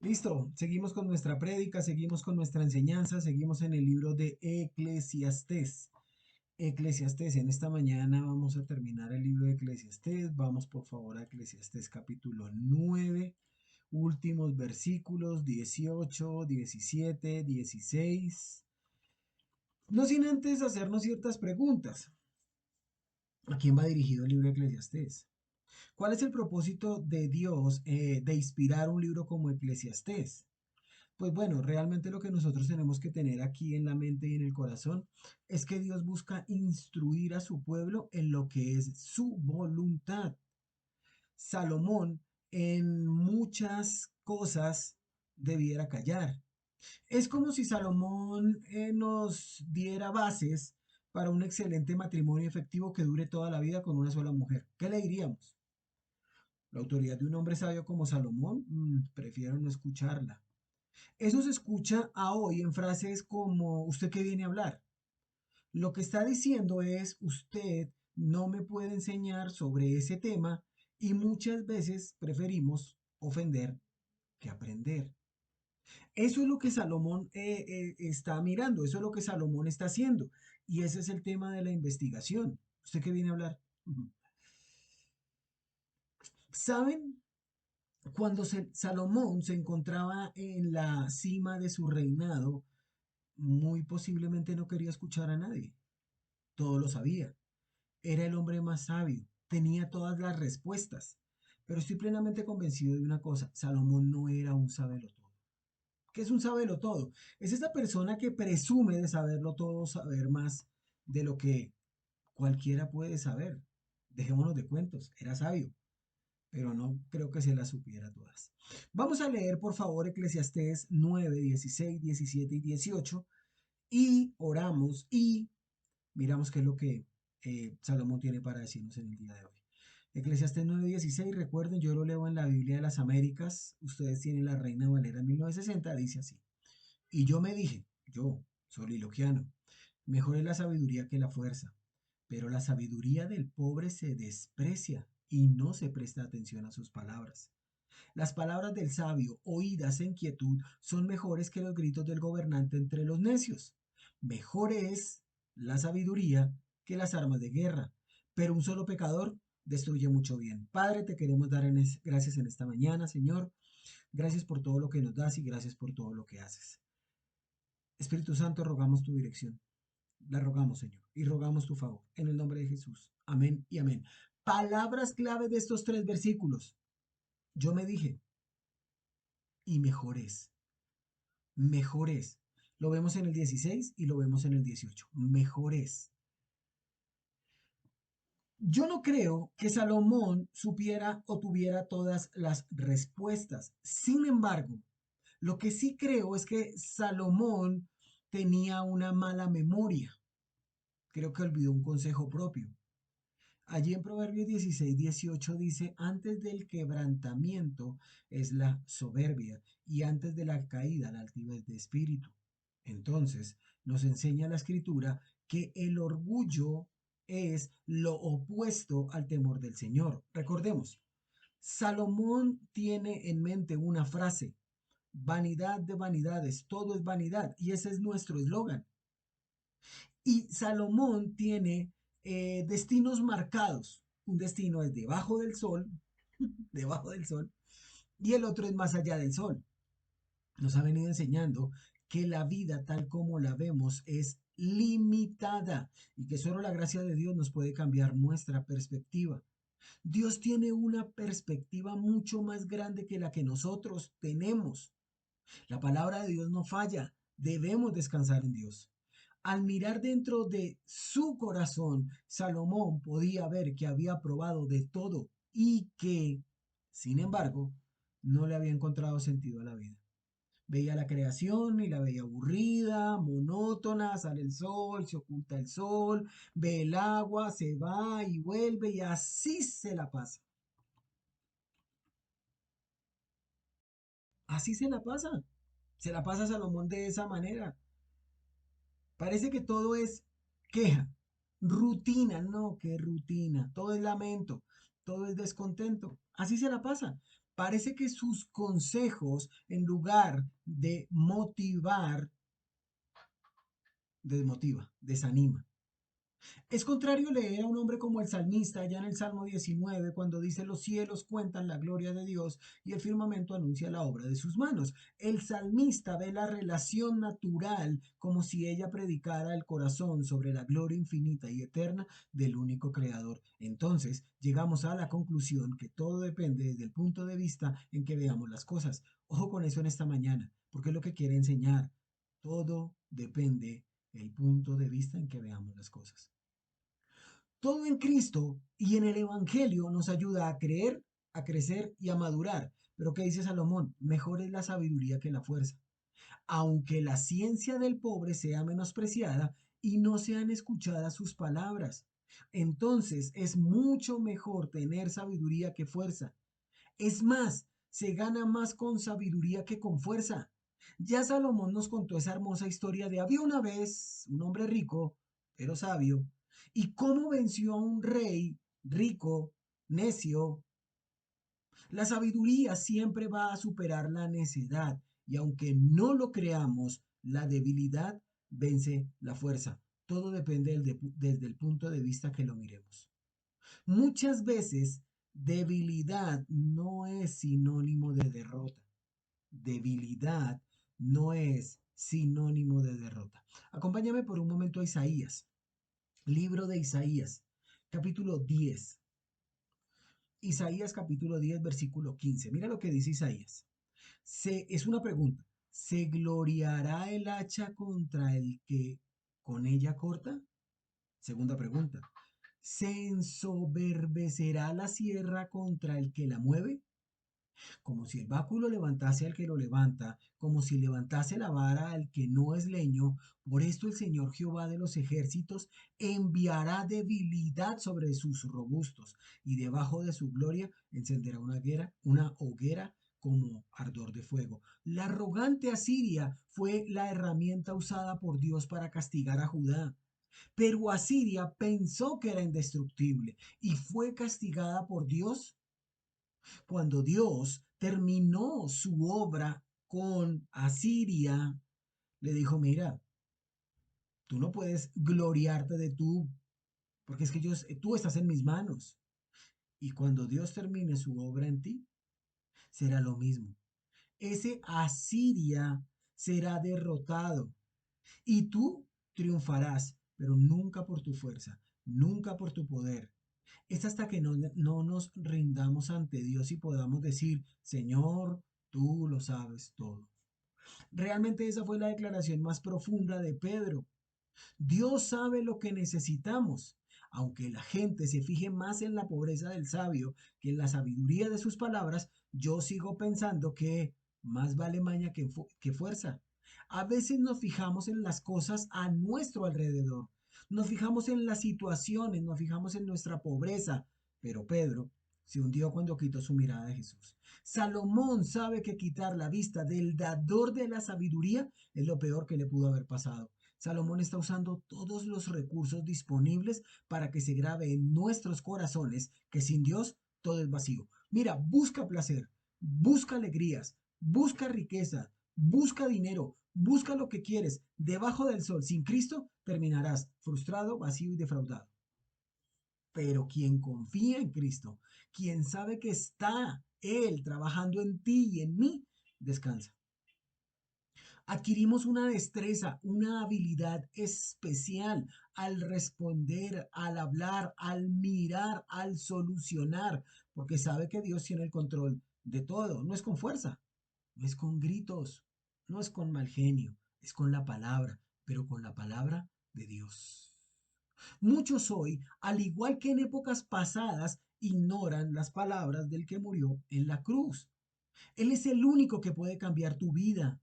Listo, seguimos con nuestra prédica, seguimos con nuestra enseñanza, seguimos en el libro de Eclesiastés. Eclesiastés, en esta mañana vamos a terminar el libro de Eclesiastés. Vamos por favor a Eclesiastés capítulo 9, últimos versículos 18, 17, 16. No sin antes hacernos ciertas preguntas. ¿A quién va dirigido el libro de Eclesiastés? ¿Cuál es el propósito de Dios de inspirar un libro como Eclesiastés? Pues bueno, realmente lo que nosotros tenemos que tener aquí en la mente y en el corazón es que Dios busca instruir a su pueblo en lo que es su voluntad. Salomón en muchas cosas debiera callar. Es como si Salomón nos diera bases para un excelente matrimonio efectivo que dure toda la vida con una sola mujer. ¿Qué le diríamos? La autoridad de un hombre sabio como Salomón, prefiero no escucharla. Eso se escucha a hoy en frases como ¿usted qué viene a hablar? Lo que está diciendo es usted no me puede enseñar sobre ese tema y muchas veces preferimos ofender que aprender. Eso es lo que Salomón está mirando, eso es lo que Salomón está haciendo y ese es el tema de la investigación. ¿Usted qué viene a hablar? ¿Saben? Cuando Salomón se encontraba en la cima de su reinado, muy posiblemente no quería escuchar a nadie. Todo lo sabía. Era el hombre más sabio. Tenía todas las respuestas. Pero estoy plenamente convencido de una cosa. Salomón no era un sabelotodo. ¿Qué es un sabelotodo? Es esta persona que presume de saberlo todo, saber más de lo que cualquiera puede saber. Dejémonos de cuentos. Era sabio, pero no creo que se las supiera todas. Vamos a leer, por favor, Eclesiastés 9, 16, 17 y 18 y oramos y miramos qué es lo que Salomón tiene para decirnos en el día de hoy. Eclesiastés 9:16, recuerden, yo lo leo en la Biblia de las Américas, ustedes tienen la Reina Valera 1960, dice así. Y yo me dije, yo, soliloquiano, mejor es la sabiduría que la fuerza, pero la sabiduría del pobre se desprecia y no se presta atención a sus palabras. Las palabras del sabio, oídas en quietud, son mejores que los gritos del gobernante entre los necios. Mejor es la sabiduría que las armas de guerra, pero un solo pecador destruye mucho bien. Padre, te queremos dar gracias en esta mañana, Señor. Gracias por todo lo que nos das y gracias por todo lo que haces. Espíritu Santo, rogamos tu dirección. La rogamos, Señor, y rogamos tu favor. En el nombre de Jesús. Amén y amén. Palabras clave de estos tres versículos. Yo me dije, y mejor es. Mejores. Lo vemos en el 16 y lo vemos en el 18. Mejores. Yo no creo que Salomón supiera o tuviera todas las respuestas. Sin embargo, lo que sí creo es que Salomón tenía una mala memoria. Creo que olvidó un consejo propio. Allí en Proverbios 16, 18 dice, antes del quebrantamiento es la soberbia y antes de la caída la altivez de espíritu. Entonces, nos enseña la escritura que el orgullo es lo opuesto al temor del Señor. Recordemos, Salomón tiene en mente una frase, vanidad de vanidades, todo es vanidad, y ese es nuestro eslogan. Y Salomón tiene destinos marcados. Un destino es debajo del sol, debajo del sol, y el otro es más allá del sol. Nos ha venido enseñando que la vida tal como la vemos es limitada y que solo la gracia de Dios nos puede cambiar nuestra perspectiva. Dios tiene una perspectiva mucho más grande que la que nosotros tenemos. La palabra de Dios no falla. Debemos descansar en Dios. Al mirar dentro de su corazón, Salomón podía ver que había probado de todo y que, sin embargo, no le había encontrado sentido a la vida. Veía la creación y la veía aburrida, monótona, sale el sol, se oculta el sol, ve el agua, se va y vuelve y así se la pasa. Así se la pasa. Se la pasa Salomón de esa manera. Parece que todo es queja, rutina, no, qué rutina, todo es lamento, todo es descontento. Así se la pasa. Parece que sus consejos, en lugar de motivar, desmotiva, desanima. Es contrario leer a un hombre como el salmista allá en el Salmo 19, cuando dice: los cielos cuentan la gloria de Dios y el firmamento anuncia la obra de sus manos. El salmista ve la relación natural como si ella predicara el corazón sobre la gloria infinita y eterna del único creador. Entonces llegamos a la conclusión que todo depende desde el punto de vista en que veamos las cosas. Ojo con eso en esta mañana, porque es lo que quiere enseñar. Todo depende del punto de vista en que veamos las cosas. Todo en Cristo y en el Evangelio nos ayuda a creer, a crecer y a madurar. Pero ¿qué dice Salomón? Mejor es la sabiduría que la fuerza. Aunque la ciencia del pobre sea menospreciada y no sean escuchadas sus palabras. Entonces es mucho mejor tener sabiduría que fuerza. Es más, se gana más con sabiduría que con fuerza. Ya Salomón nos contó esa hermosa historia de: había una vez un hombre rico, pero sabio, y cómo venció a un rey rico, necio. La sabiduría siempre va a superar la necedad, y aunque no lo creamos, la debilidad vence la fuerza. Todo depende desde el punto de vista que lo miremos. Muchas veces, debilidad no es sinónimo de derrota. Debilidad no es sinónimo de derrota. Acompáñame por un momento a Isaías, libro de Isaías, capítulo 10. Isaías capítulo 10, versículo 15. Mira lo que dice Isaías. Es una pregunta. ¿Se gloriará el hacha contra el que con ella corta? Segunda pregunta. ¿Se ensoberbecerá la sierra contra el que la mueve? Como si el báculo levantase al que lo levanta, como si levantase la vara al que no es leño. Por esto el Señor Jehová de los ejércitos enviará debilidad sobre sus robustos, y debajo de su gloria encenderá una hoguera como ardor de fuego. La arrogante Asiria fue la herramienta usada por Dios para castigar a Judá. Pero Asiria pensó que era indestructible y fue castigada por Dios. Cuando Dios terminó su obra con Asiria, le dijo: mira, tú no puedes gloriarte de tú, porque es que tú estás en mis manos. Y cuando Dios termine su obra en ti, será lo mismo. Ese Asiria será derrotado y tú triunfarás, pero nunca por tu fuerza, nunca por tu poder. Es hasta que no nos rindamos ante Dios y podamos decir: Señor, tú lo sabes todo. Realmente esa fue la declaración más profunda de Pedro. Dios sabe lo que necesitamos. Aunque la gente se fije más en la pobreza del sabio que en la sabiduría de sus palabras, yo sigo pensando que más vale maña que fuerza. A veces nos fijamos en las cosas a nuestro alrededor, nos fijamos en las situaciones, nos fijamos en nuestra pobreza, pero Pedro se hundió cuando quitó su mirada de Jesús. Salomón sabe que quitar la vista del dador de la sabiduría es lo peor que le pudo haber pasado. Salomón está usando todos los recursos disponibles para que se grabe en nuestros corazones que sin Dios todo es vacío. Mira, busca placer, busca alegrías, busca riqueza, busca dinero, busca lo que quieres. Debajo del sol, sin Cristo, terminarás frustrado, vacío y defraudado. Pero quien confía en Cristo, quien sabe que está Él trabajando en ti y en mí, descansa. Adquirimos una destreza, una habilidad especial al responder, al hablar, al mirar, al solucionar, porque sabe que Dios tiene el control de todo. No es con fuerza, no es con gritos, no es con mal genio, es con la palabra, pero con la palabra de Dios. Muchos hoy, al igual que en épocas pasadas, ignoran las palabras del que murió en la cruz. Él es el único que puede cambiar tu vida,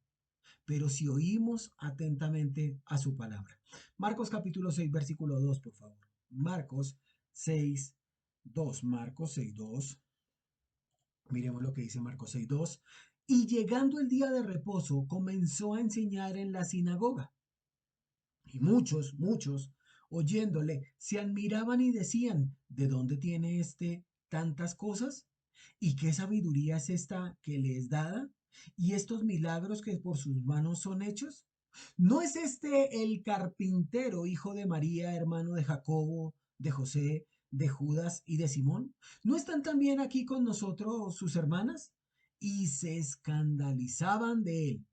pero si oímos atentamente a su palabra. Marcos capítulo 6, versículo 2, por favor. Marcos 6, 2. Marcos 6, 2. Miremos lo que dice Marcos 6, 2. Y llegando el día de reposo, comenzó a enseñar en la sinagoga. Y muchos, oyéndole, se admiraban y decían: ¿de dónde tiene tantas cosas? ¿Y qué sabiduría es esta que le es dada? ¿Y estos milagros que por sus manos son hechos? ¿No es este el carpintero, hijo de María, hermano de Jacobo, de José, de Judas y de Simón? ¿No están también aquí con nosotros sus hermanas? Y se escandalizaban de él.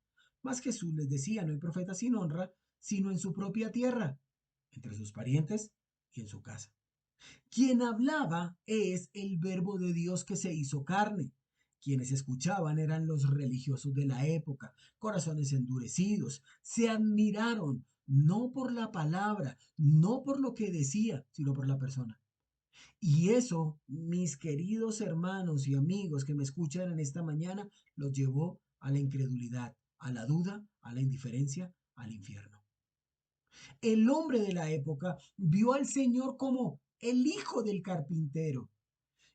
Mas Jesús les decía, no hay profeta sin honra, sino en su propia tierra, entre sus parientes y en su casa. Quien hablaba es el verbo de Dios que se hizo carne. Quienes escuchaban eran los religiosos de la época, corazones endurecidos. Se admiraron no por la palabra, no por lo que decía, sino por la persona. Y eso, mis queridos hermanos y amigos que me escuchan en esta mañana, los llevó a la incredulidad, a la duda, a la indiferencia, al infierno. El hombre de la época vio al Señor como el hijo del carpintero.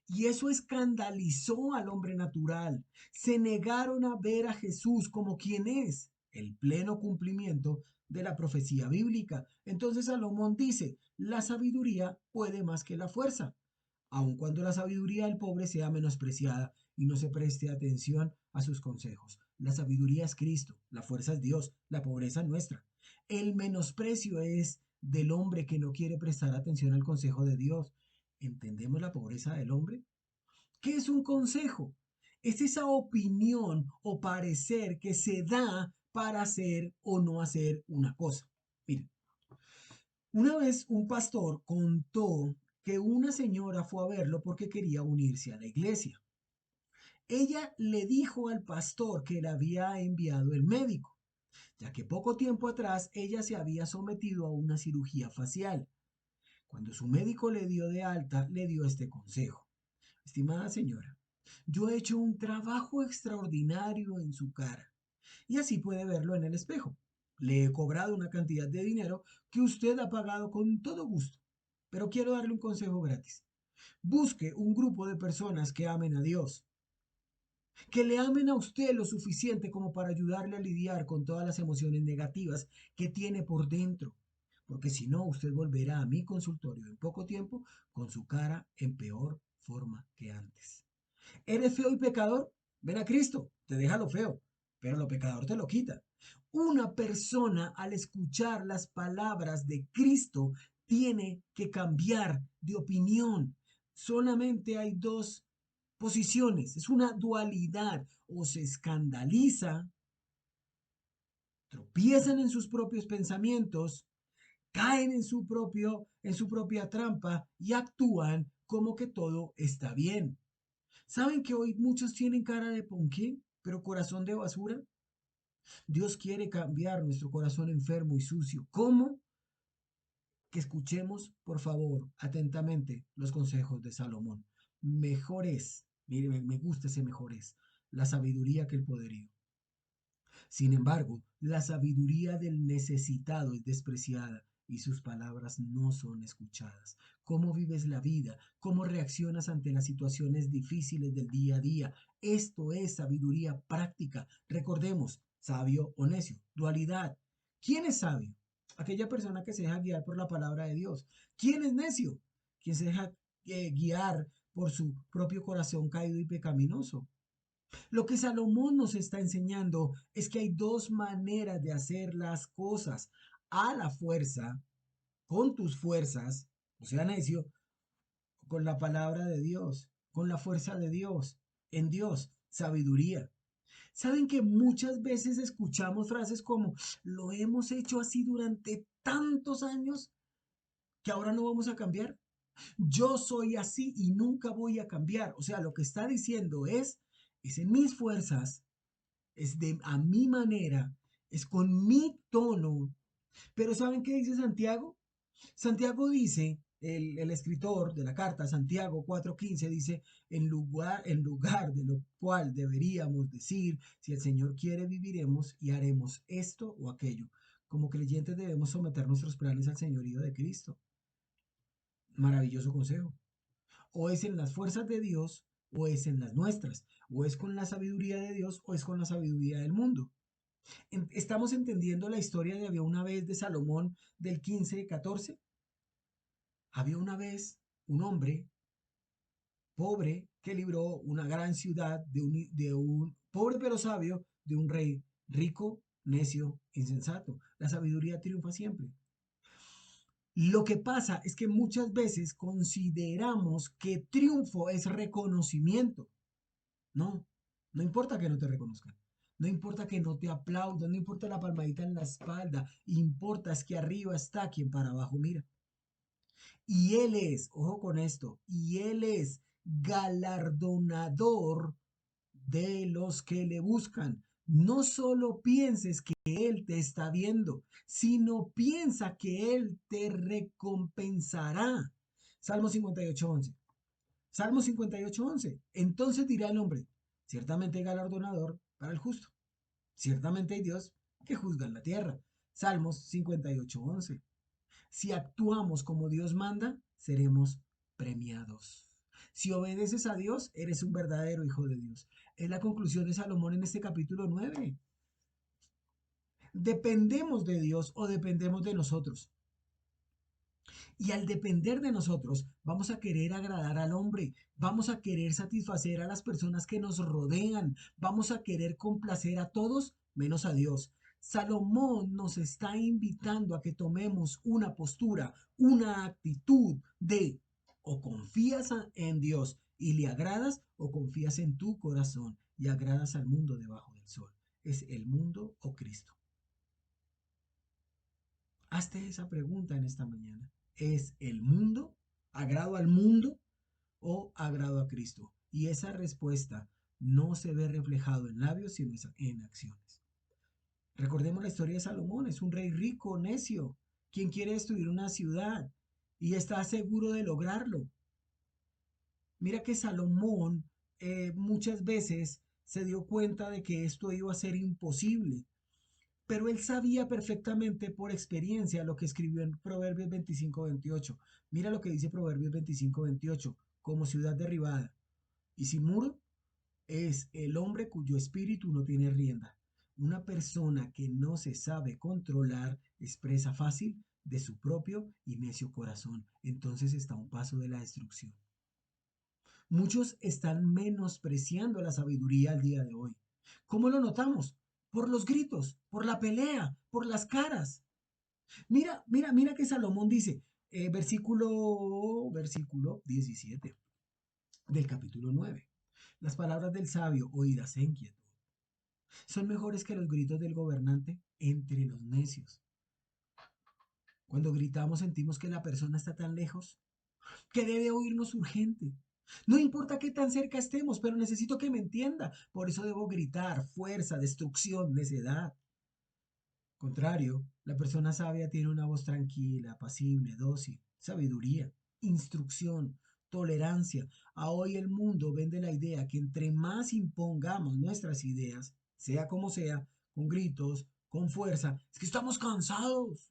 Y eso escandalizó al hombre natural. Se negaron a ver a Jesús como quien es, el pleno cumplimiento de la profecía bíblica. Entonces Salomón dice, la sabiduría puede más que la fuerza, aun cuando la sabiduría del pobre sea menospreciada y no se preste atención a sus consejos. La sabiduría es Cristo, la fuerza es Dios, la pobreza es nuestra. El menosprecio es del hombre que no quiere prestar atención al consejo de Dios. ¿Entendemos la pobreza del hombre? ¿Qué es un consejo? Es esa opinión o parecer que se da para hacer o no hacer una cosa. Miren, una vez un pastor contó que una señora fue a verlo porque quería unirse a la iglesia. Ella le dijo al pastor que le había enviado el médico, ya que poco tiempo atrás ella se había sometido a una cirugía facial. Cuando su médico le dio de alta, le dio este consejo. Estimada señora, yo he hecho un trabajo extraordinario en su cara y así puede verlo en el espejo. Le he cobrado una cantidad de dinero que usted ha pagado con todo gusto, pero quiero darle un consejo gratis. Busque un grupo de personas que amen a Dios, que le amen a usted lo suficiente como para ayudarle a lidiar con todas las emociones negativas que tiene por dentro, porque si no, usted volverá a mi consultorio en poco tiempo con su cara en peor forma que antes. ¿Eres feo y pecador? Ven a Cristo, te deja lo feo, pero lo pecador te lo quita. Una persona al escuchar las palabras de Cristo tiene que cambiar de opinión. Solamente hay dos posiciones, es una dualidad, o se escandaliza, tropiezan en sus propios pensamientos, caen en su propia trampa y actúan como que todo está bien. ¿Saben que hoy muchos tienen cara de ponqué, pero corazón de basura? Dios quiere cambiar nuestro corazón enfermo y sucio. ¿Cómo? Que escuchemos, por favor, atentamente los consejos de Salomón. Mejor es, mire, me gusta ese mejor es, la sabiduría que el poderío. Sin embargo, la sabiduría del necesitado es despreciada y sus palabras no son escuchadas. ¿Cómo vives la vida? ¿Cómo reaccionas ante las situaciones difíciles del día a día? Esto es sabiduría práctica. Recordemos, sabio o necio, dualidad. ¿Quién es sabio? Aquella persona que se deja guiar por la palabra de Dios. ¿Quién es necio? Quien se deja guiar por su propio corazón caído y pecaminoso. Lo que Salomón nos está enseñando es que hay dos maneras de hacer las cosas: a la fuerza, con tus fuerzas, o sea, necio, con la palabra de Dios, con la fuerza de Dios, en Dios, sabiduría. Saben que muchas veces escuchamos frases como lo hemos hecho así durante tantos años que ahora no vamos a cambiar. Yo soy así y nunca voy a cambiar. O sea, lo que está diciendo es en mis fuerzas, es de a mi manera, es con mi tono. Pero ¿saben qué dice Santiago? Santiago dice, el escritor de la carta, Santiago 4:15, dice, en lugar de lo cual deberíamos decir, si el Señor quiere, viviremos y haremos esto o aquello. Como creyentes debemos someter nuestros planes al señorío de Cristo. Maravilloso consejo. O es en las fuerzas de Dios o es en las nuestras. O es con la sabiduría de Dios o es con la sabiduría del mundo. Estamos entendiendo la historia de había una vez de Salomón del 15:14. Había una vez un hombre pobre que libró una gran ciudad de un pobre pero sabio de un rey rico, necio, insensato. La sabiduría triunfa siempre. Lo que pasa es que muchas veces consideramos que triunfo es reconocimiento. No, no importa que no te reconozcan. No importa que no te aplaudan, no importa la palmadita en la espalda, importa es que arriba está quien para abajo mira. Y Él es, ojo con esto, y Él es galardonador de los que le buscan. No solo pienses que Él te está viendo, sino piensa que Él te recompensará. Salmo 58:11. Salmo 58:11. Entonces dirá el hombre, ciertamente hay galardonador para el justo. Ciertamente hay Dios que juzga en la tierra. Salmos 58:11. Si actuamos como Dios manda, seremos premiados. Si obedeces a Dios, eres un verdadero hijo de Dios. Es la conclusión de Salomón en este capítulo 9. ¿Dependemos de Dios o dependemos de nosotros? Y al depender de nosotros, vamos a querer agradar al hombre, vamos a querer satisfacer a las personas que nos rodean, vamos a querer complacer a todos menos a Dios. Salomón nos está invitando a que tomemos una postura, una actitud de o confías en Dios y le agradas o confías en tu corazón y agradas al mundo debajo del sol. ¿Es el mundo o Cristo? Hazte esa pregunta en esta mañana. ¿Es el mundo? ¿Agrado al mundo o agrado a Cristo? Y esa respuesta no se ve reflejado en labios, sino en acciones. Recordemos la historia de Salomón. Es un rey rico, necio, quien quiere destruir una ciudad y está seguro de lograrlo. Mira que Salomón muchas veces se dio cuenta de que esto iba a ser imposible. Pero él sabía perfectamente por experiencia lo que escribió en Proverbios 25:28. Mira lo que dice Proverbios 25:28. Como ciudad derribada y sin muro es el hombre cuyo espíritu no tiene rienda. Una persona que no se sabe controlar expresa fácil de su propio y necio corazón. Entonces está a un paso de la destrucción. Muchos están menospreciando la sabiduría al día de hoy. ¿Cómo lo notamos? Por los gritos, por la pelea, por las caras. Mira, mira, mira que Salomón dice, versículo 17 del capítulo 9. Las palabras del sabio oídas en quietud son mejores que los gritos del gobernante entre los necios. Cuando gritamos sentimos que la persona está tan lejos que debe oírnos urgente. No importa qué tan cerca estemos, pero necesito que me entienda. Por eso debo gritar fuerza, destrucción, necedad. Contrario, la persona sabia tiene una voz tranquila, apacible, dócil, sabiduría, instrucción, tolerancia. A hoy el mundo vende la idea que entre más impongamos nuestras ideas, sea como sea, con gritos, con fuerza, es que estamos cansados.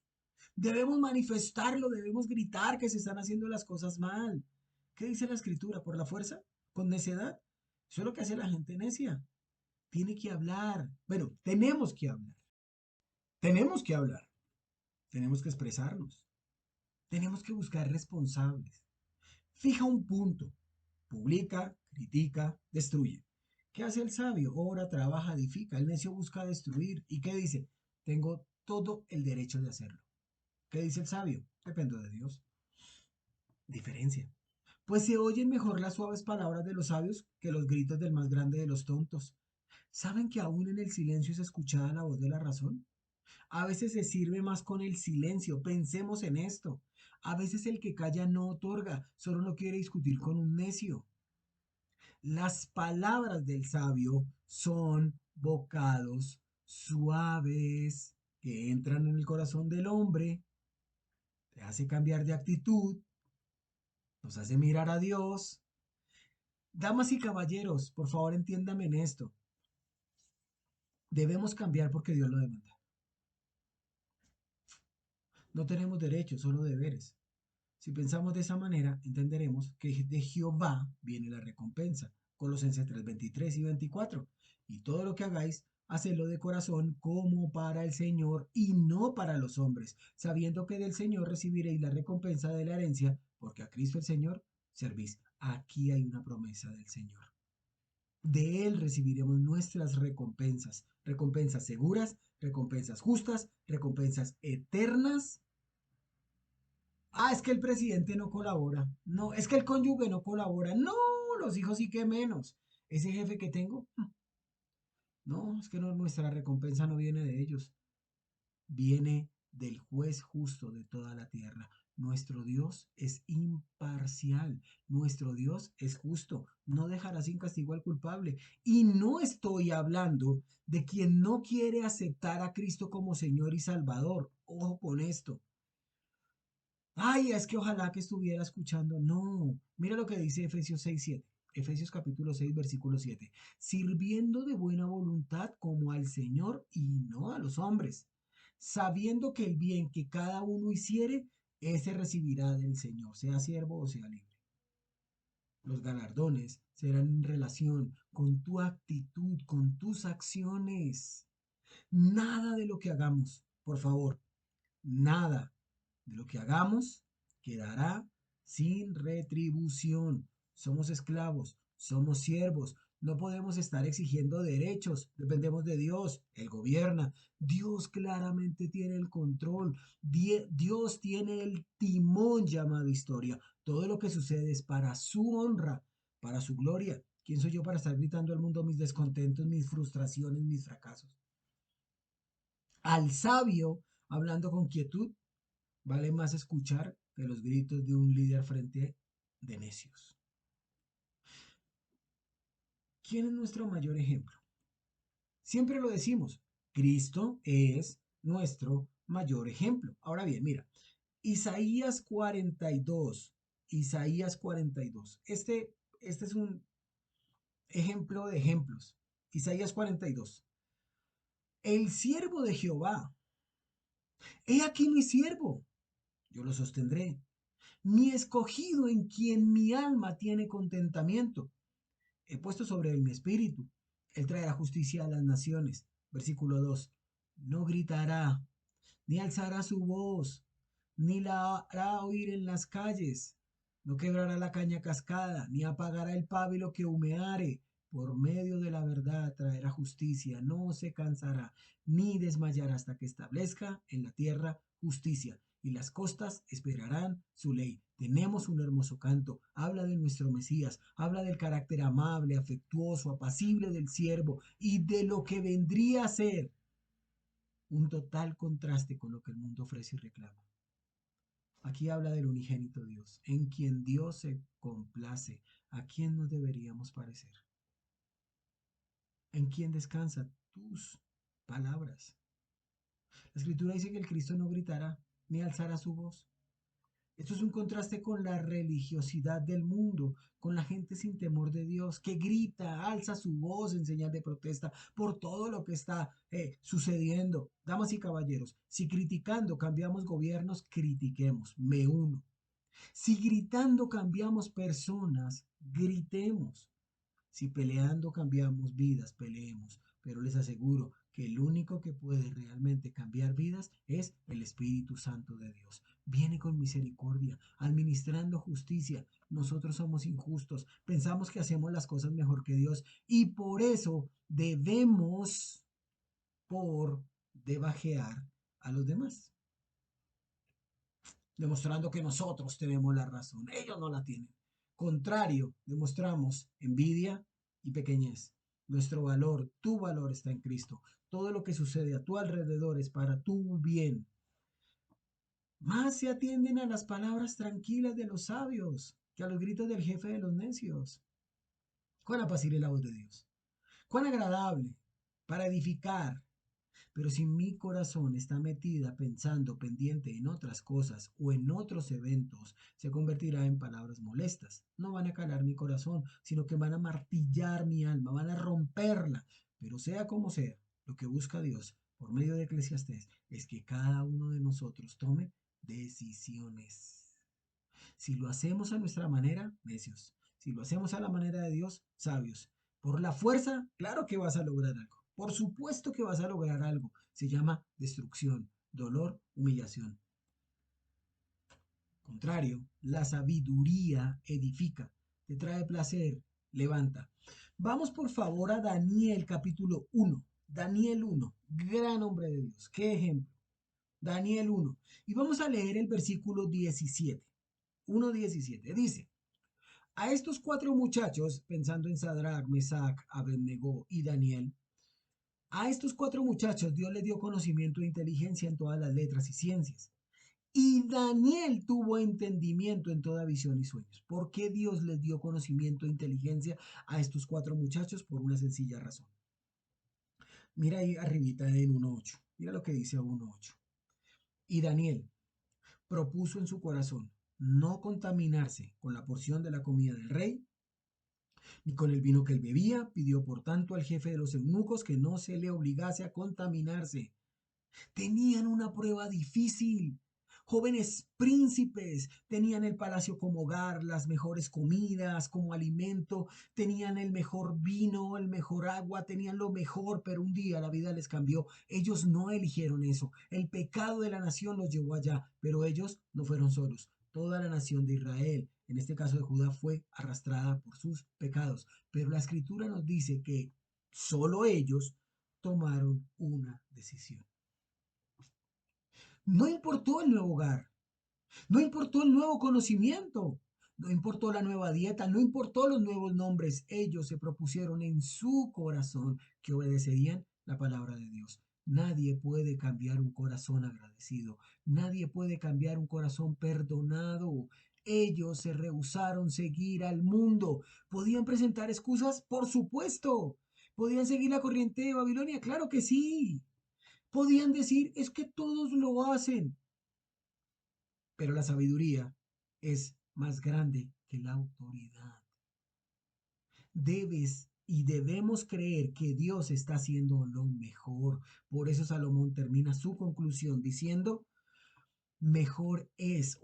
Debemos manifestarlo, debemos gritar que se están haciendo las cosas mal. ¿Qué dice la escritura? ¿Por la fuerza? ¿Con necedad? Eso es lo que hace la gente necia. Tiene que hablar. Bueno, tenemos que hablar. Tenemos que hablar. Tenemos que expresarnos. Tenemos que buscar responsables. Fija un punto. Publica, critica, destruye. ¿Qué hace el sabio? Ora, trabaja, edifica. El necio busca destruir. ¿Y qué dice? Tengo todo el derecho de hacerlo. ¿Qué dice el sabio? Dependo de Dios. Diferencia. Pues se oyen mejor las suaves palabras de los sabios que los gritos del más grande de los tontos. ¿Saben que aún en el silencio es escuchada la voz de la razón? A veces se sirve más con el silencio, pensemos en esto. A veces el que calla no otorga, solo no quiere discutir con un necio. Las palabras del sabio son bocados suaves que entran en el corazón del hombre, te hace cambiar de actitud, nos hace mirar a Dios. Damas y caballeros, por favor entiéndame en esto. Debemos cambiar porque Dios lo demanda. No tenemos derechos, solo deberes. Si pensamos de esa manera, entenderemos que de Jehová viene la recompensa. Colosenses 3:23 y 24. Y todo lo que hagáis, hacedlo de corazón como para el Señor y no para los hombres, sabiendo que del Señor recibiréis la recompensa de la herencia, porque a Cristo el Señor servís. Aquí hay una promesa del Señor. De Él recibiremos nuestras recompensas, recompensas seguras, recompensas justas, recompensas eternas. Ah, es que el presidente no colabora. No, es que el cónyuge no colabora. No, los hijos sí que menos. Ese jefe que tengo, no, es que no, nuestra recompensa no viene de ellos. Viene del juez justo de toda la tierra. Nuestro Dios es imparcial, nuestro Dios es justo, no dejará sin castigo al culpable. Y no estoy hablando de quien no quiere aceptar a Cristo como Señor y Salvador. Ojo con esto. Ay, es que ojalá que estuviera escuchando. No, mira lo que dice Efesios 6:7. Efesios capítulo 6, versículo 7. Sirviendo de buena voluntad como al Señor y no a los hombres, sabiendo que el bien que cada uno hiciere, ese recibirá del Señor, sea siervo o sea libre. Los galardones serán en relación con tu actitud, con tus acciones. Nada de lo que hagamos, por favor, nada de lo que hagamos quedará sin retribución. Somos esclavos, somos siervos, no podemos estar exigiendo derechos, dependemos de Dios, Él gobierna, Dios claramente tiene el control, Dios tiene el timón llamado historia, todo lo que sucede es para su honra, para su gloria. ¿Quién soy yo para estar gritando al mundo mis descontentos, mis frustraciones, mis fracasos? Al sabio, hablando con quietud, vale más escuchar que los gritos de un líder frente de necios. ¿Quién es nuestro mayor ejemplo? Siempre lo decimos, Cristo es nuestro mayor ejemplo. Ahora bien, mira, Isaías 42, Isaías 42. Este es un ejemplo de ejemplos. Isaías 42. El siervo de Jehová, he aquí mi siervo, yo lo sostendré, mi escogido en quien mi alma tiene contentamiento. He puesto sobre él mi espíritu. Él traerá justicia a las naciones. Versículo 2. No gritará, ni alzará su voz, ni la hará oír en las calles. No quebrará la caña cascada, ni apagará el pábilo que humeare. Por medio de la verdad traerá justicia, no se cansará, ni desmayará hasta que establezca en la tierra justicia. Y las costas esperarán su ley. Tenemos un hermoso canto, habla de nuestro Mesías, habla del carácter amable, afectuoso, apacible del siervo y de lo que vendría a ser un total contraste con lo que el mundo ofrece y reclama. Aquí habla del unigénito Dios, en quien Dios se complace, a quien nos deberíamos parecer, en quien descansa tus palabras. La escritura dice que el Cristo no gritará ni alzará su voz. Esto es un contraste con la religiosidad del mundo, con la gente sin temor de Dios, que grita, alza su voz en señal de protesta por todo lo que está sucediendo. Damas y caballeros, si criticando cambiamos gobiernos, critiquemos, me uno. Si gritando cambiamos personas, gritemos. Si peleando cambiamos vidas, peleemos. Pero les aseguro que el único que puede realmente cambiar vidas es el Espíritu Santo de Dios. Viene con misericordia, administrando justicia. Nosotros somos injustos, pensamos que hacemos las cosas mejor que Dios y por eso debemos por debajear a los demás, demostrando que nosotros tenemos la razón, ellos no la tienen. Contrario, demostramos envidia y pequeñez. Nuestro valor, tu valor está en Cristo. Todo lo que sucede a tu alrededor es para tu bien. Más se atienden a las palabras tranquilas de los sabios que a los gritos del jefe de los necios. Cuán apacible la voz de Dios. Cuán agradable para edificar. Pero si mi corazón está metida pensando pendiente en otras cosas o en otros eventos, se convertirá en palabras molestas. No van a calar mi corazón, sino que van a martillar mi alma, van a romperla. Pero sea como sea, lo que busca Dios por medio de Eclesiastés es que cada uno de nosotros tome decisiones. Si lo hacemos a nuestra manera, necios. Si lo hacemos a la manera de Dios, sabios. Por la fuerza, claro que vas a lograr algo. Por supuesto que vas a lograr algo. Se llama destrucción, dolor, humillación. Contrario, la sabiduría edifica. te trae placer, levanta. Vamos por favor a Daniel capítulo 1. Daniel 1, gran hombre de Dios. ¿Qué ejemplo? Daniel 1. Y vamos a leer el versículo 17. 1:17. Dice, a estos cuatro muchachos, pensando en Sadrach, Mesach, Abednego y Daniel, a estos cuatro muchachos Dios les dio conocimiento e inteligencia en todas las letras y ciencias. Y Daniel tuvo entendimiento en toda visión y sueños. ¿Por qué Dios les dio conocimiento e inteligencia a estos cuatro muchachos? Por una sencilla razón. Mira ahí arribita en 1:8. Mira lo que dice 1:8. Y Daniel propuso en su corazón no contaminarse con la porción de la comida del rey, ni con el vino que él bebía. Pidió por tanto al jefe de los eunucos que no se le obligase a contaminarse. Tenían una prueba difícil. Jóvenes príncipes tenían el palacio como hogar, las mejores comidas como alimento, tenían el mejor vino, el mejor agua, tenían lo mejor, pero un día la vida les cambió. Ellos no eligieron eso. El pecado de la nación los llevó allá, pero ellos no fueron solos. Toda la nación de Israel, en este caso de Judá, fue arrastrada por sus pecados. Pero la escritura nos dice que solo ellos tomaron una decisión. No importó el nuevo hogar, no importó el nuevo conocimiento, no importó la nueva dieta, no importó los nuevos nombres. Ellos se propusieron en su corazón que obedecerían la palabra de Dios. Nadie puede cambiar un corazón agradecido. Nadie puede cambiar un corazón perdonado. Ellos se rehusaron seguir al mundo. ¿Podían presentar excusas? Por supuesto. ¿Podían seguir la corriente de Babilonia? Claro que sí. Podían decir, es que todos lo hacen. Pero la sabiduría es más grande que la autoridad. Debes y debemos creer que Dios está haciendo lo mejor. Por eso Salomón termina su conclusión diciendo, mejor es,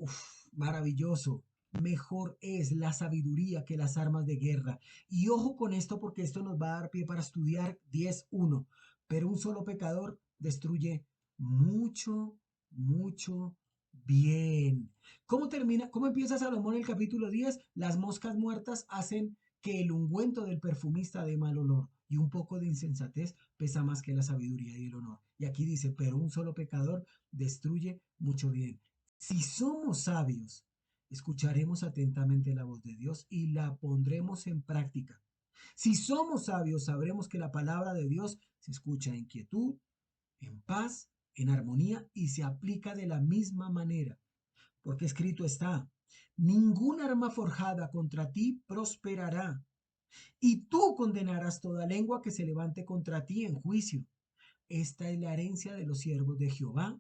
maravilloso, mejor es la sabiduría que las armas de guerra. Y ojo con esto porque esto nos va a dar pie para estudiar 10:1. Pero un solo pecador destruye mucho, mucho bien. ¿Cómo termina? ¿Cómo empieza Salomón el capítulo 10? Las moscas muertas hacen que el ungüento del perfumista dé mal olor y un poco de insensatez pesa más que la sabiduría y el honor. Y aquí dice, pero un solo pecador destruye mucho bien. Si somos sabios, escucharemos atentamente la voz de Dios y la pondremos en práctica. Si somos sabios, sabremos que la palabra de Dios se escucha en quietud, en paz, en armonía y se aplica de la misma manera. Porque escrito está, ningún arma forjada contra ti prosperará, y tú condenarás toda lengua que se levante contra ti en juicio. Esta es la herencia de los siervos de Jehová,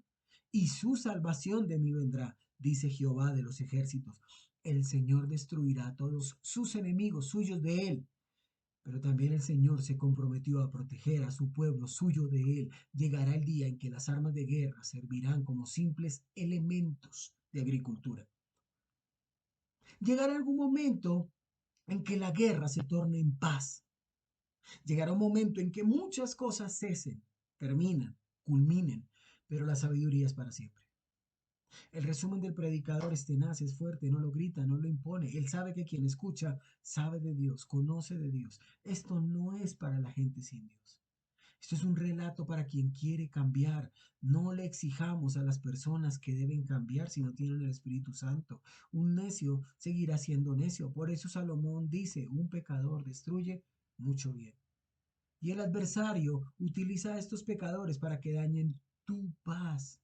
y su salvación de mí vendrá, dice Jehová de los ejércitos. El Señor destruirá a todos sus enemigos suyos de él. Pero también el Señor se comprometió a proteger a su pueblo suyo de él. Llegará el día en que las armas de guerra servirán como simples elementos de agricultura. Llegará algún momento en que la guerra se torne en paz. Llegará un momento en que muchas cosas cesen, terminan, culminen, pero la sabiduría es para siempre. El resumen del predicador es tenaz, es fuerte, no lo grita, no lo impone. Él sabe que quien escucha sabe de Dios, conoce de Dios. Esto no es para la gente sin Dios. Esto es un relato para quien quiere cambiar. No le exijamos a las personas que deben cambiar si no tienen el Espíritu Santo. Un necio seguirá siendo necio. Por eso Salomón dice, un pecador destruye mucho bien. Y el adversario utiliza a estos pecadores para que dañen tu paz,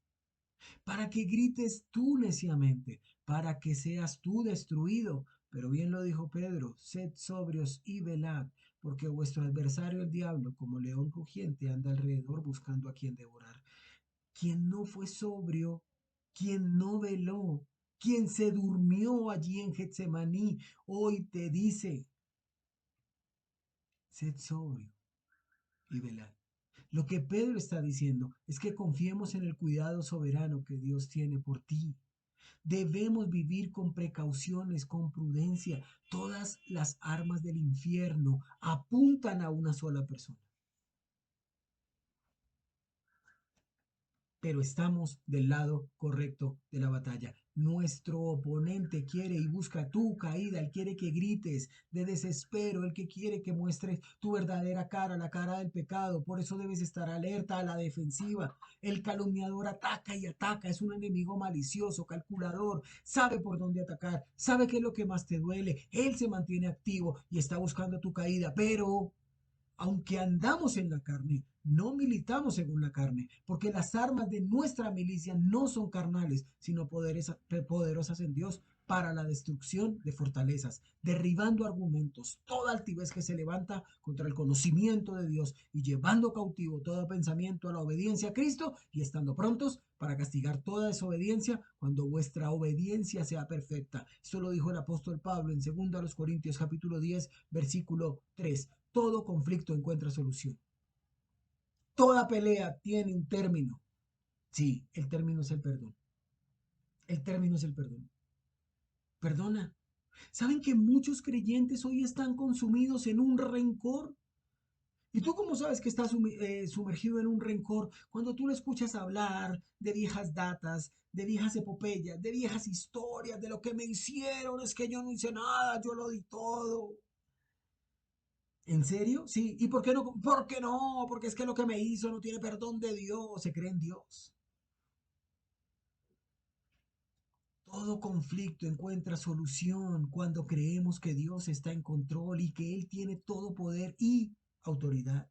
para que grites tú neciamente, para que seas tú destruido. Pero bien lo dijo Pedro, sed sobrios y velad, porque vuestro adversario el diablo, como león rugiente, anda alrededor buscando a quien devorar. Quien no fue sobrio, quien no veló, quien se durmió allí en Getsemaní, hoy te dice, sed sobrio y velad. Lo que Pedro está diciendo es que confiemos en el cuidado soberano que Dios tiene por ti. Debemos vivir con precauciones, con prudencia. Todas las armas del infierno apuntan a una sola persona. pero estamos del lado correcto de la batalla. Nuestro oponente quiere y busca tu caída, él quiere que grites de desespero, él que quiere que muestres tu verdadera cara, la cara del pecado. Por eso debes estar alerta a la defensiva. El calumniador ataca y ataca, es un enemigo malicioso, calculador, sabe por dónde atacar, sabe qué es lo que más te duele. Él se mantiene activo y está buscando tu caída, pero aunque andamos en la carne, no militamos según la carne, porque las armas de nuestra milicia no son carnales, sino poderosas en Dios para la destrucción de fortalezas, derribando argumentos, toda altivez que se levanta contra el conocimiento de Dios y llevando cautivo todo pensamiento a la obediencia a Cristo y estando prontos para castigar toda desobediencia cuando vuestra obediencia sea perfecta. Esto lo dijo el apóstol Pablo en 2 Corintios capítulo 10, versículo 3. Todo conflicto encuentra solución. Toda pelea tiene un término. Sí, el término es el perdón. El término es el perdón. Perdona. ¿Saben que muchos creyentes hoy están consumidos en un rencor? ¿Y tú cómo sabes que estás sumergido en un rencor cuando tú le escuchas hablar de viejas datas, de viejas epopeyas, de viejas historias, de lo que me hicieron? Es que yo no hice nada, yo lo di todo. ¿En serio? Sí. ¿Y por qué no? ¿Por qué no? Porque es que lo que me hizo no tiene perdón de Dios. Se cree en Dios. Todo conflicto encuentra solución cuando creemos que Dios está en control y que Él tiene todo poder y autoridad.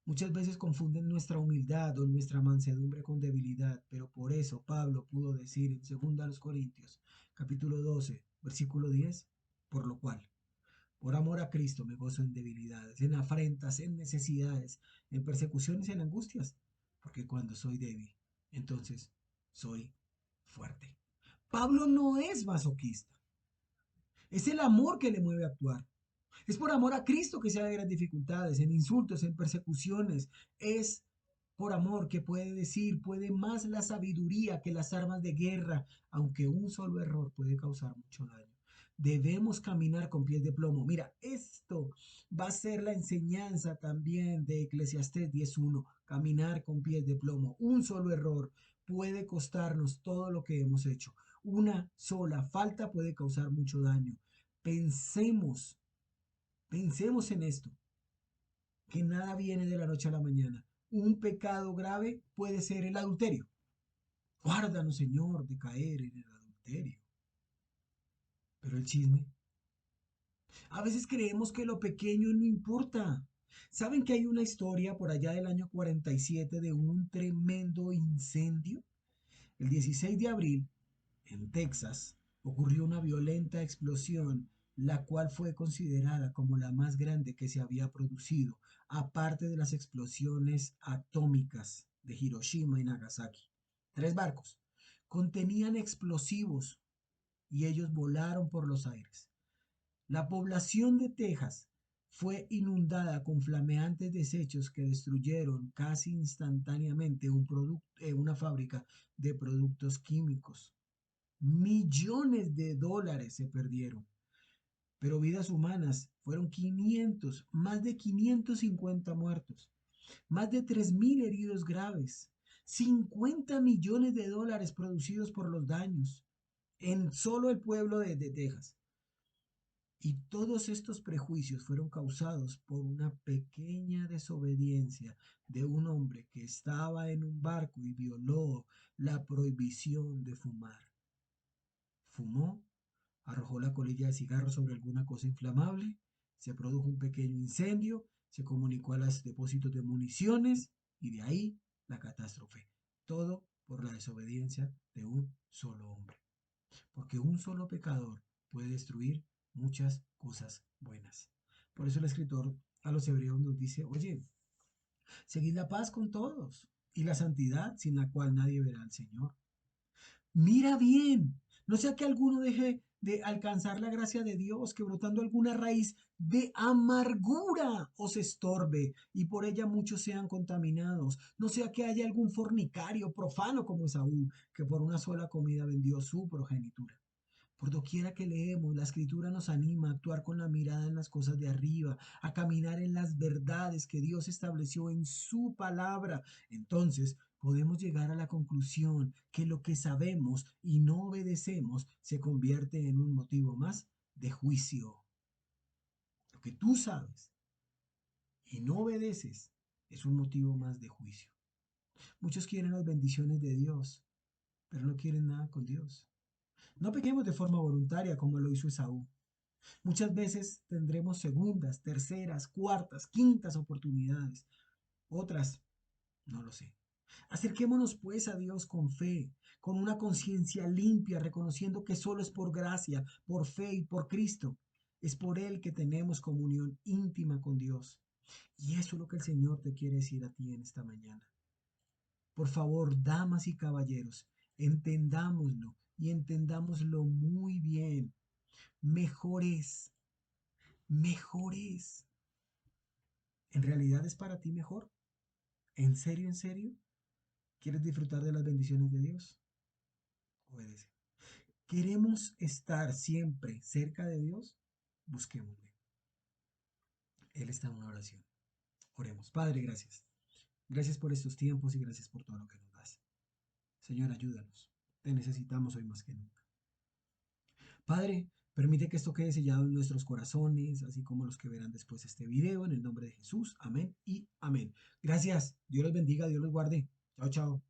Muchas veces confunden nuestra humildad o nuestra mansedumbre con debilidad, pero por eso Pablo pudo decir en 2 Corintios, capítulo 12, versículo 10, por lo cual, por amor a Cristo me gozo en debilidades, en afrentas, en necesidades, en persecuciones y en angustias, porque cuando soy débil, entonces soy fuerte. Pablo no es masoquista, es el amor que le mueve a actuar. Es por amor a Cristo que se hagan dificultades, en insultos, en persecuciones. Es por amor que puede decir, puede más la sabiduría que las armas de guerra, aunque un solo error puede causar mucho daño. Debemos caminar con pies de plomo. Mira, esto va a ser la enseñanza también de Eclesiastés 10:1. Caminar con pies de plomo. Un solo error puede costarnos todo lo que hemos hecho. Una sola falta puede causar mucho daño. Pensemos Pensemos en esto, que nada viene de la noche a la mañana. Un pecado grave puede ser el adulterio. Guárdanos, Señor, de caer en el adulterio. Pero el chisme. A veces creemos que lo pequeño no importa. ¿Saben que hay una historia por allá del año 47 de un tremendo incendio? El 16 de abril, en Texas, ocurrió una violenta explosión, la cual fue considerada como la más grande que se había producido, aparte de las explosiones atómicas de Hiroshima y Nagasaki. 3 barcos contenían explosivos y ellos volaron por los aires. La población de Texas fue inundada con flameantes desechos que destruyeron casi instantáneamente una fábrica de productos químicos. Millones de dólares se perdieron, pero vidas humanas fueron 500, más de 550 muertos, más de 3.000 heridos graves, 50 millones de dólares producidos por los daños en solo el pueblo de Texas. Y todos estos prejuicios fueron causados por una pequeña desobediencia de un hombre que estaba en un barco y violó la prohibición de fumar. Fumó, arrojó la colilla de cigarro sobre alguna cosa inflamable, se produjo un pequeño incendio, se comunicó a los depósitos de municiones y de ahí la catástrofe. Todo por la desobediencia de un solo hombre. Porque un solo pecador puede destruir muchas cosas buenas. Por eso el escritor a los hebreos nos dice, oye, seguid la paz con todos y la santidad sin la cual nadie verá al Señor. Mira bien, no sea que alguno deje de alcanzar la gracia de Dios, que brotando alguna raíz de amargura os estorbe y por ella muchos sean contaminados. No sea que haya algún fornicario profano como Esaú, que por una sola comida vendió su progenitura. Por doquiera que leemos, la escritura nos anima a actuar con la mirada en las cosas de arriba, a caminar en las verdades que Dios estableció en su palabra. Entonces, podemos llegar a la conclusión que lo que sabemos y no obedecemos se convierte en un motivo más de juicio. Lo que tú sabes y no obedeces es un motivo más de juicio. Muchos quieren las bendiciones de Dios, pero no quieren nada con Dios. No pequemos de forma voluntaria como lo hizo Esaú. Muchas veces tendremos segundas, terceras, cuartas, quintas oportunidades. Otras, no lo sé. Acerquémonos pues a Dios con fe, con una conciencia limpia, reconociendo que solo es por gracia, por fe y por Cristo. Es por Él que tenemos comunión íntima con Dios. Y eso es lo que el Señor te quiere decir a ti en esta mañana. Por favor, damas y caballeros, entendámoslo y entendámoslo muy bien. Mejor es, mejor es. ¿En realidad es para ti mejor? ¿En serio, en serio? ¿Quieres disfrutar de las bendiciones de Dios? Obedece. ¿Queremos estar siempre cerca de Dios? Busquémosle. Él está en una oración. Oremos. Padre, gracias. Gracias por estos tiempos y gracias por todo lo que nos das. Señor, ayúdanos. Te necesitamos hoy más que nunca. Padre, permite que esto quede sellado en nuestros corazones, así como los que verán después este video, en el nombre de Jesús. Amén y amén. Gracias. Dios los bendiga, Dios los guarde. Chao, chao.